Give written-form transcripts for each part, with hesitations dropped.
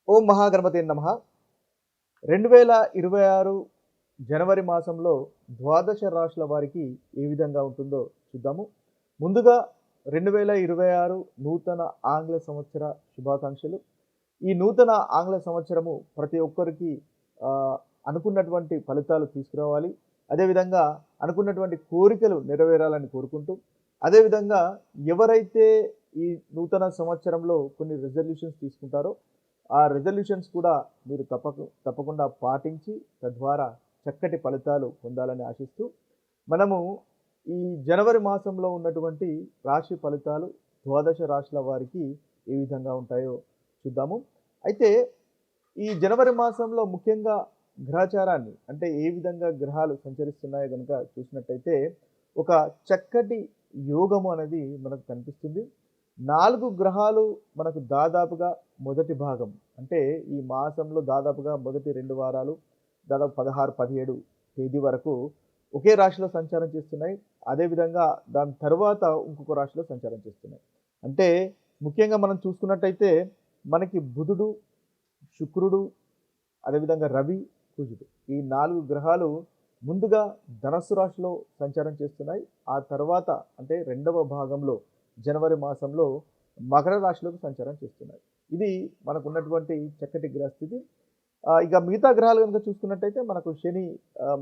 ఓం మహాగణపతే నమః. 2026 జనవరి మాసంలో ద్వాదశ రాశుల వారికి ఏ విధంగా ఉంటుందో చూద్దాము. ముందుగా 2026 నూతన ఆంగ్ల సంవత్సర శుభాకాంక్షలు. ఈ నూతన ఆంగ్ల సంవత్సరము ప్రతి ఒక్కరికి అనుకున్నటువంటి ఫలితాలు తీసుకురావాలి. అదేవిధంగా అనుకున్నటువంటి కోరికలు నెరవేరాలని కోరుకుంటూ, అదేవిధంగా ఎవరైతే ఈ నూతన సంవత్సరంలో కొన్ని రిజల్యూషన్స్ తీసుకుంటారో ఆ రిజల్యూషన్స్ కూడా మీరు తప్పకుండా పాటించి తద్వారా చక్కటి ఫలితాలు పొందాలని ఆశిస్తూ, మనము ఈ జనవరి మాసంలో ఉన్నటువంటి రాశి ఫలితాలు ద్వాదశ రాశుల వారికి ఏ విధంగా ఉంటాయో చూద్దాము. అయితే ఈ జనవరి మాసంలో ముఖ్యంగా గ్రహచారాన్ని, అంటే ఏ విధంగా గ్రహాలు సంచరిస్తున్నాయో కనుక చూసినట్టయితే ఒక చక్కటి యోగము అనేది మనకు కనిపిస్తుంది. 4 గ్రహాలు మనకు దాదాపుగా మొదటి భాగం, అంటే ఈ మాసంలో దాదాపుగా మొదటి 2 వారాలు దాదాపు 16, 17 తేదీ వరకు ఒకే రాశిలో సంచారం చేస్తున్నాయి. అదేవిధంగా దాని తర్వాత ఇంకొక రాశిలో సంచారం చేస్తున్నాయి. అంటే ముఖ్యంగా మనం చూసుకున్నట్టయితే మనకి బుధుడు, శుక్రుడు, అదేవిధంగా రవి, కుజుడు, ఈ 4 గ్రహాలు ముందుగా ధనస్సు రాశిలో సంచారం చేస్తున్నాయి. ఆ తర్వాత అంటే రెండవ భాగంలో జనవరి మాసంలో మకర రాశిలోకి సంచారం చేస్తున్నాయి. ఇది మనకు ఉన్నటువంటి చక్కటి గ్రహస్థితి. ఇక మిగతా గ్రహాలు కనుక చూసుకున్నట్టయితే మనకు శని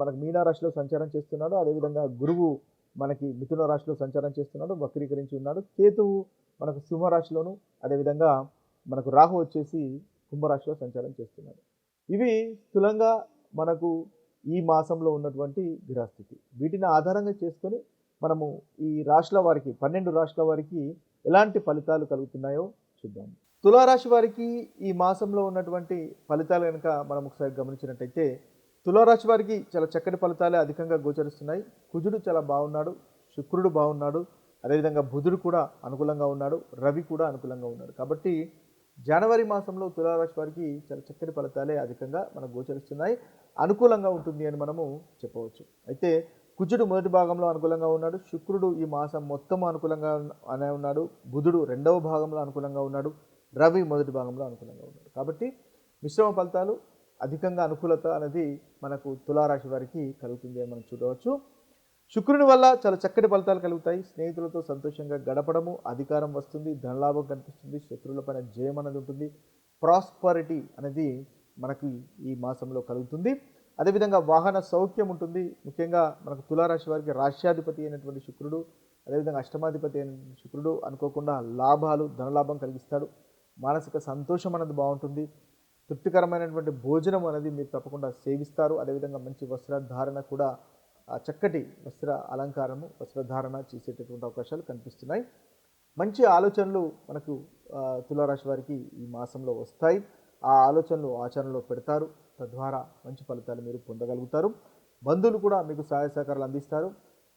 మనకు మీన రాశిలో సంచారం చేస్తున్నాడు. అదేవిధంగా గురువు మనకి మిథున రాశిలో సంచారం చేస్తున్నాడు, వక్రీకరించి ఉన్నాడు. కేతువు మనకు సింహరాశిలోను, అదేవిధంగా మనకు రాహు వచ్చేసి కుంభరాశిలో సంచారం చేస్తున్నాడు. ఇవి స్థూలంగా మనకు ఈ మాసంలో ఉన్నటువంటి గ్రహస్థితి. వీటిని ఆధారంగా చేసుకొని మనము ఈ రాశుల వారికి 12 రాశుల వారికి ఎలాంటి ఫలితాలు కలుగుతున్నాయో చూద్దాం. తులారాశి వారికి ఈ మాసంలో ఉన్నటువంటి ఫలితాలు కనుక మనం ఒకసారి గమనించినట్టయితే తులారాశి వారికి చాలా చక్కటి ఫలితాలే అధికంగా గోచరిస్తున్నాయి. కుజుడు చాలా బాగున్నాడు, శుక్రుడు బాగున్నాడు, అదేవిధంగా బుధుడు కూడా అనుకూలంగా ఉన్నాడు, రవి కూడా అనుకూలంగా ఉన్నాడు. కాబట్టి జనవరి మాసంలో తులారాశి వారికి చాలా చక్కటి ఫలితాలే అధికంగా మనకు గోచరిస్తున్నాయి. అనుకూలంగా ఉంటుంది అని మనము చెప్పవచ్చు. అయితే కుజుడు మొదటి భాగంలో అనుకూలంగా ఉన్నాడు, శుక్రుడు ఈ మాసం మొత్తం అనుకూలంగా ఉన్నాడు, బుధుడు రెండవ భాగంలో అనుకూలంగా ఉన్నాడు, రవి మొదటి భాగంలో అనుకూలంగా ఉన్నాడు. కాబట్టి మిశ్రమ ఫలితాలు, అధికంగా అనుకూలత అనేది మనకు తులారాశి వారికి కలుగుతుంది అని మనం చూడవచ్చు. శుక్రుని వల్ల చాలా చక్కటి ఫలితాలు కలుగుతాయి. స్నేహితులతో సంతోషంగా గడపడము, అధికారం వస్తుంది, ధనలాభం కనిపిస్తుంది, శత్రువులపైన జయం అనేది ఉంటుంది, ప్రాస్పరిటీ అనేది మనకి ఈ మాసంలో కలుగుతుంది. అదేవిధంగా వాహన సౌఖ్యం ఉంటుంది. ముఖ్యంగా మనకు తులారాశి వారికి రాష్ట్రాధిపతి అయినటువంటి శుక్రుడు, అదేవిధంగా అష్టమాధిపతి అయిన శుక్రుడు అనుకోకుండా లాభాలు, ధనలాభం కలిగిస్తాడు. మానసిక సంతోషం అనేది బాగుంటుంది. తృప్తికరమైనటువంటి భోజనం అనేది మీరు తప్పకుండా సేవిస్తారు. అదేవిధంగా మంచి వస్త్రధారణ కూడా, చక్కటి వస్త్ర అలంకారము, వస్త్రధారణ చేసేటటువంటి అవకాశాలు కనిపిస్తున్నాయి. మంచి ఆలోచనలు మనకు తులారాశి వారికి ఈ మాసంలో వస్తాయి. ఆ ఆలోచనలు ఆచరణలో పెడతారు. తద్వారా మంచి ఫలితాలు మీరు పొందగలుగుతారు. బంధువులు కూడా మీకు సహాయ సహకారాలు అందిస్తారు.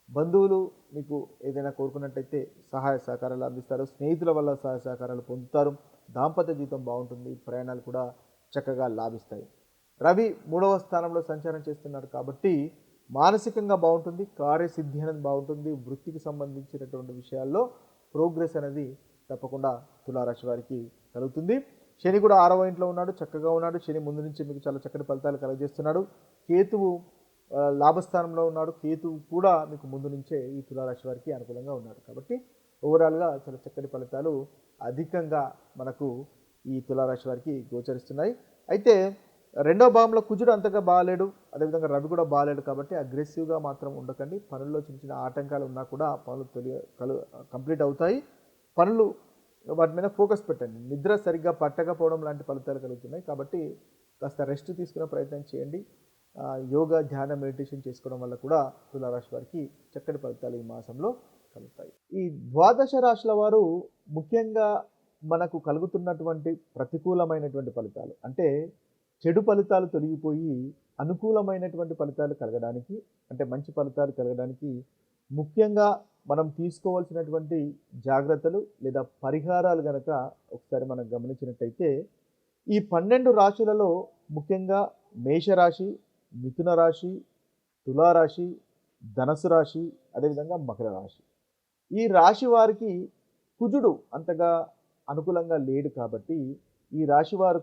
బంధువులు మీకు ఏదైనా కోరుకున్నట్టయితే సహాయ సహకారాలు అందిస్తారు. స్నేహితుల వల్ల సహాయ సహకారాలు పొందుతారు. దాంపత్య జీవితం బాగుంటుంది. ప్రయాణాలు కూడా చక్కగా లాభిస్తాయి. రవి 3వ స్థానంలో సంచారం చేస్తున్నారు కాబట్టి మానసికంగా బాగుంటుంది. కార్యసిద్ధి అనేది బాగుంటుంది. వృత్తికి సంబంధించినటువంటి విషయాల్లో ప్రోగ్రెస్ అనేది తప్పకుండా తులారాశి వారికి కలుగుతుంది. శని కూడా 6వ ఇంట్లో ఉన్నాడు, చక్కగా ఉన్నాడు. శని ముందు నుంచి మీకు చాలా చక్కటి ఫలితాలు కలుగజేస్తున్నాడు. కేతువు లాభస్థానంలో ఉన్నాడు. కేతువు కూడా మీకు ముందు నుంచే ఈ తులారాశి వారికి అనుకూలంగా ఉన్నాడు. కాబట్టి ఓవరాల్గా చాలా చక్కటి ఫలితాలు అధికంగా మనకు ఈ తులారాశి వారికి గోచరిస్తున్నాయి. అయితే రెండవ భాగంలో కుజుడు అంతగా బాగాలేడు, అదేవిధంగా రవి కూడా బాగాలేడు. కాబట్టి అగ్రెసివ్గా మాత్రం ఉండకండి. పనుల్లో చిన్న చిన్న ఆటంకాలు ఉన్నా కూడా పనులు కంప్లీట్ అవుతాయి. పనులు వాటి మీద ఫోకస్ పెట్టండి. నిద్ర సరిగ్గా పట్టకపోవడం లాంటి ఫలితాలు కలుగుతున్నాయి. కాబట్టి కాస్త రెస్ట్ తీసుకునే ప్రయత్నం చేయండి. యోగా, ధ్యాన, మెడిటేషన్ చేసుకోవడం వల్ల కూడా తులారాశి వారికి చక్కటి ఫలితాలు ఈ మాసంలో కలుగుతాయి. ఈ ద్వాదశ రాశుల వారు ముఖ్యంగా మనకు కలుగుతున్నటువంటి ప్రతికూలమైనటువంటి ఫలితాలు, అంటే చెడు ఫలితాలు తొలగిపోయి అనుకూలమైనటువంటి ఫలితాలు కలగడానికి, అంటే మంచి ఫలితాలు కలగడానికి ముఖ్యంగా మనం తీసుకోవాల్సినటువంటి జాగ్రత్తలు లేదా పరిహారాలు గనక ఒకసారి మనం గమనించినట్టయితే ఈ 12 రాశులలో ముఖ్యంగా మేషరాశి, మిథున రాశి, తులారాశి, ధనస్సు రాశి, అదేవిధంగా మకర రాశి, ఈ రాశి వారికి కుజుడు అంతగా అనుకూలంగా లేడు. కాబట్టి ఈ రాశి వారు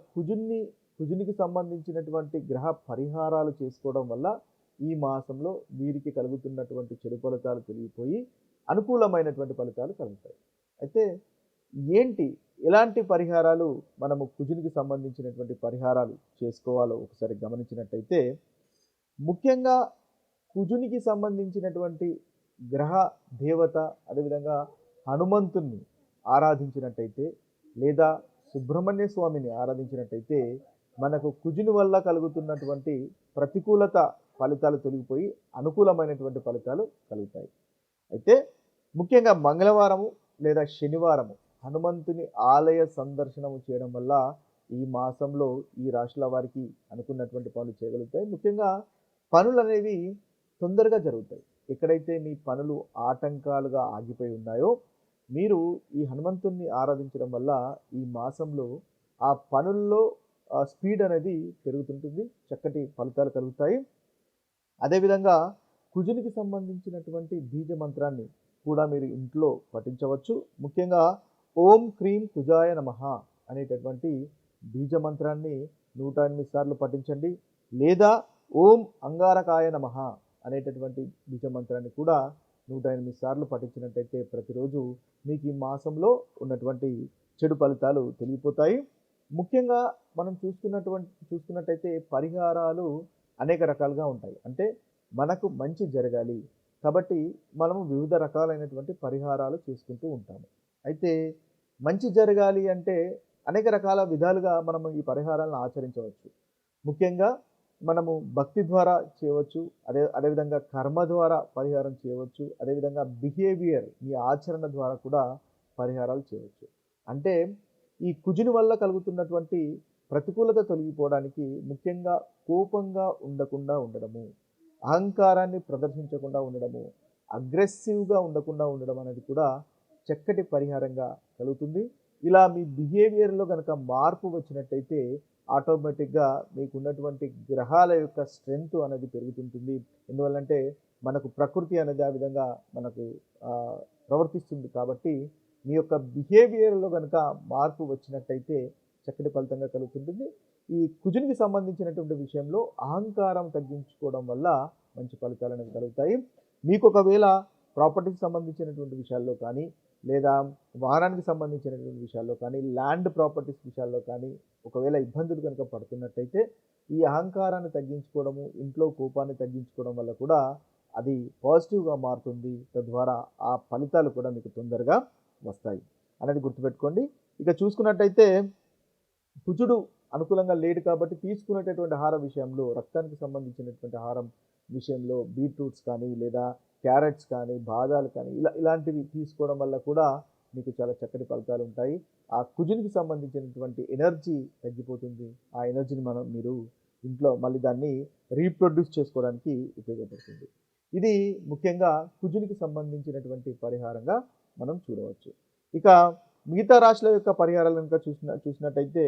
కుజునికి సంబంధించినటువంటి గ్రహ పరిహారాలు చేసుకోవడం వల్ల ఈ మాసంలో వీరికి కలుగుతున్నటువంటి చెడు ఫలితాలు తొలగిపోయి అనుకూలమైనటువంటి ఫలితాలు కలుగుతాయి. అయితే ఏంటి ఎలాంటి పరిహారాలు మనము కుజునికి సంబంధించినటువంటి పరిహారాలు చేసుకోవాలో ఒకసారి గమనించినట్టయితే, ముఖ్యంగా కుజునికి సంబంధించినటువంటి గ్రహ దేవత అదేవిధంగా హనుమంతుణ్ణి ఆరాధించినట్టయితే లేదా సుబ్రహ్మణ్య స్వామిని ఆరాధించినట్టయితే మనకు కుజుని వల్ల కలుగుతున్నటువంటి ప్రతికూలత ఫలితాలు తొలగిపోయి అనుకూలమైనటువంటి ఫలితాలు కలుగుతాయి. అయితే ముఖ్యంగా మంగళవారము లేదా శనివారము హనుమంతుని ఆలయ సందర్శనము చేయడం వల్ల ఈ మాసంలో ఈ రాశుల వారికి అనుకున్నటువంటి పనులు చేయగలుగుతాయి. ముఖ్యంగా పనులు అనేవి తొందరగా జరుగుతాయి. ఎక్కడైతే మీ పనులు ఆటంకాలుగా ఆగిపోయి ఉన్నాయో మీరు ఈ హనుమంతుణ్ణి ఆరాధించడం వల్ల ఈ మాసంలో ఆ పనుల్లో స్పీడ్ అనేది పెరుగుతుంటుంది, చక్కటి ఫలితాలు కలుగుతాయి. అదేవిధంగా కుజునికి సంబంధించినటువంటి బీజ మంత్రాన్ని కూడా మీరు ఇంట్లో పఠించవచ్చు. ముఖ్యంగా ఓం క్రీం కుజాయ నమః అనేటటువంటి బీజ మంత్రాన్ని 108 సార్లు పఠించండి. లేదా ఓం అంగారకాయ నమః అనేటటువంటి బీజ మంత్రాన్ని కూడా 108 సార్లు పఠించినట్టయితే ప్రతిరోజు మీకు ఈ మాసంలో ఉన్నటువంటి చెడు ఫలితాలు తొలగిపోతాయి. ముఖ్యంగా మనం చూసుకున్నట్టయితే పరిహారాలు అనేక రకాలుగా ఉంటాయి. అంటే మనకు మంచి జరగాలి కాబట్టి మనము వివిధ రకాలైనటువంటి పరిహారాలు చేసుకుంటూ ఉంటాము. అయితే మంచి జరగాలి అంటే అనేక రకాల విధాలుగా మనము ఈ పరిహారాలను ఆచరించవచ్చు. ముఖ్యంగా మనము భక్తి ద్వారా చేయవచ్చు, అదేవిధంగా కర్మ ద్వారా పరిహారం చేయవచ్చు, అదేవిధంగా బిహేవియర్ మీ ఆచరణ ద్వారా కూడా పరిహారాలు చేయవచ్చు. అంటే ఈ కుజుని వల్ల కలుగుతున్నటువంటి ప్రతికూలత తొలగిపోవడానికి ముఖ్యంగా కోపంగా ఉండకుండా ఉండడము, అహంకారాన్ని ప్రదర్శించకుండా ఉండడము, అగ్రెసివ్గా ఉండకుండా ఉండడం అనేది కూడా చక్కటి పరిహారంగా కలుగుతుంది. ఇలా మీ బిహేవియర్లో కనుక మార్పు వచ్చినట్టయితే ఆటోమేటిక్గా మీకు ఉన్నటువంటి గ్రహాల యొక్క స్ట్రెంగ్త్ అనేది పెరుగుతుంటుంది. ఎందువల్లంటే మనకు ప్రకృతి అనేది ఆ విధంగా మనకు ప్రవర్తిస్తుంది. కాబట్టి మీ యొక్క బిహేవియర్లో కనుక మార్పు వచ్చినట్టయితే చక్కటి ఫలితంగా కలుగుతుంటుంది. ఈ కుజునికి సంబంధించినటువంటి విషయంలో అహంకారం తగ్గించుకోవడం వల్ల మంచి ఫలితాలు అనేవి కలుగుతాయి. మీకు ఒకవేళ ప్రాపర్టీకి సంబంధించినటువంటి విషయాల్లో కానీ, లేదా వాహనానికి సంబంధించినటువంటి విషయాల్లో కానీ, ల్యాండ్ ప్రాపర్టీస్ విషయాల్లో కానీ ఒకవేళ ఇబ్బందులు కనుక పడుతున్నట్టయితే ఈ అహంకారాన్ని తగ్గించుకోవడము, ఇంట్లో కోపాన్ని తగ్గించుకోవడం వల్ల కూడా అది పాజిటివ్గా మారుతుంది. తద్వారా ఆ ఫలితాలు కూడా మీకు తొందరగా వస్తాయి అనేది గుర్తుపెట్టుకోండి. ఇక చూసుకున్నట్టయితే కుజుడు అనుకూలంగా లేడు కాబట్టి తీసుకునేటటువంటి ఆహార విషయంలో, రక్తానికి సంబంధించినటువంటి ఆహారం విషయంలో బీట్రూట్స్ కానీ, లేదా క్యారెట్స్ కానీ, బాదాలు కానీ ఇలాంటివి తీసుకోవడం వల్ల కూడా మీకు చాలా చక్కటి ఫలితాలు ఉంటాయి. ఆ కుజునికి సంబంధించినటువంటి ఎనర్జీ తగ్గిపోతుంది. ఆ ఎనర్జీని మీరు ఇంట్లో మళ్ళీ దాన్ని రీప్రొడ్యూస్ చేసుకోవడానికి ఉపయోగపడుతుంది. ఇది ముఖ్యంగా కుజునికి సంబంధించినటువంటి పరిహారంగా మనం చూడవచ్చు. ఇక మిగతా రాశుల యొక్క పరిహారాలు కనుక చూసినట్టయితే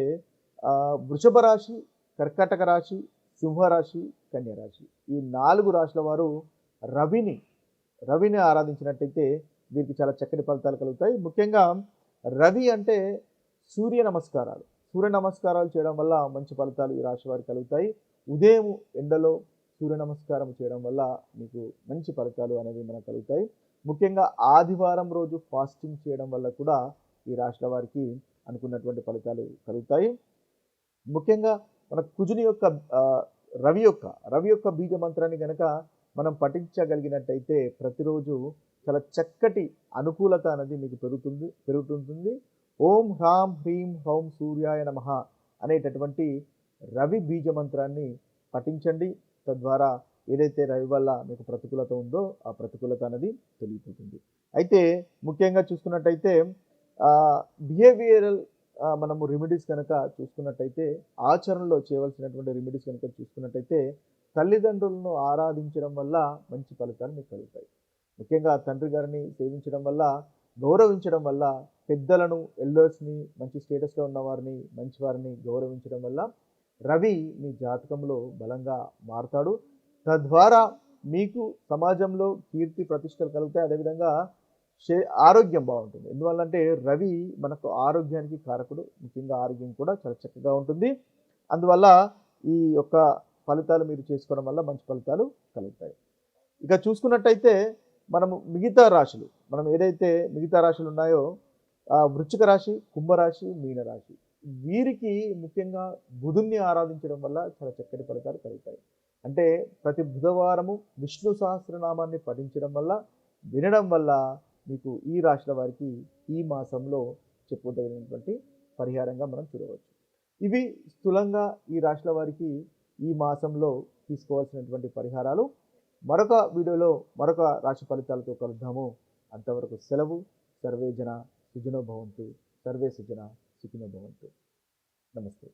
వృషభ రాశి, కర్కాటక రాశి, సింహరాశి, కన్య రాశి ఈ 4 రాశుల వారు రవిని ఆరాధించినట్టయితే వీరికి చాలా చక్కటి ఫలితాలు కలుగుతాయి. ముఖ్యంగా రవి అంటే సూర్య నమస్కారాలు చేయడం వల్ల మంచి ఫలితాలు ఈ రాశి వారికి కలుగుతాయి. ఉదయం ఎండలో సూర్య నమస్కారం చేయడం వల్ల మీకు మంచి ఫలితాలు అనేవి మనకు కలుగుతాయి. ముఖ్యంగా ఆదివారం రోజు ఫాస్టింగ్ చేయడం వల్ల కూడా ఈ రాశుల వారికి అనుకున్నటువంటి ఫలితాలు కలుగుతాయి. ముఖ్యంగా మన కుజుని యొక్క రవి యొక్క బీజ మంత్రాన్ని కనుక మనం పఠించగలిగినట్టయితే ప్రతిరోజు చాలా చక్కటి అనుకూలత అనేది మీకు పెరుగుతుంటుంది. ఓం హ్రాం హ్రీం హ్రౌం సూర్యాయ నమః అనేటటువంటి రవి బీజ మంత్రాన్ని పఠించండి. తద్వారా ఏదైతే రవి వల్ల మీకు ప్రతికూలత ఉందో ఆ ప్రతికూలత అనేది తొలగిపోతుంది. అయితే ముఖ్యంగా చూసుకున్నట్టయితే బిహేవియరల్ మనము రెమెడీస్ కనుక చూసుకున్నట్టయితే, ఆచరణలో చేయవలసినటువంటి రెమెడీస్ కనుక చూసుకున్నట్టయితే తల్లిదండ్రులను ఆరాధించడం వల్ల మంచి ఫలితాలు మీకు కలుగుతాయి. ముఖ్యంగా తండ్రి గారిని సేవించడం వల్ల, గౌరవించడం వల్ల, పెద్దలను ఎల్డర్స్ని, మంచి స్టేటస్లో ఉన్నవారిని, మంచివారిని గౌరవించడం వల్ల రవి మీ జాతకంలో బలంగా మారుతాడు. తద్వారా మీకు సమాజంలో కీర్తి ప్రతిష్టలు కలుగుతాయి. అదేవిధంగా శే ఆరోగ్యం బావుంటుంది. ఎందువల్లంటే రవి మనకు ఆరోగ్యానికి కారకుడు. ముఖ్యంగా ఆరోగ్యం కూడా చాలా చక్కగా ఉంటుంది. అందువల్ల ఈ యొక్క ఫలితాలు మీరు చేసుకోవడం వల్ల మంచి ఫలితాలు కలుగుతాయి. ఇక చూసుకున్నట్టయితే మనము మిగతా రాశులు, మనం ఏదైతే మిగతా రాశులున్నాయో వృశ్చిక రాశి, కుంభరాశి, మీనరాశి వీరికి ముఖ్యంగా బుధుడిని ఆరాధించడం వల్ల చాలా చక్కటి ఫలితాలు కలుగుతాయి. అంటే ప్రతి బుధవారము విష్ణు సహస్రనామాన్ని పఠించడం వల్ల, వినడం వల్ల మీకు ఈ రాశుల వారికి ఈ మాసంలో చెప్పుకోదగినటువంటి పరిహారంగా మనం చూడవచ్చు. ఇవి స్థూలంగా ఈ రాశుల వారికి ఈ మాసంలో తీసుకోవాల్సినటువంటి పరిహారాలు. మరొక వీడియోలో మరొక రాశి ఫలితాలతో కలుద్దాము. అంతవరకు సెలవు. సర్వే జన సుఖినో భవంతు. సర్వే సుజన సుఖినో భవంతు. నమస్తే.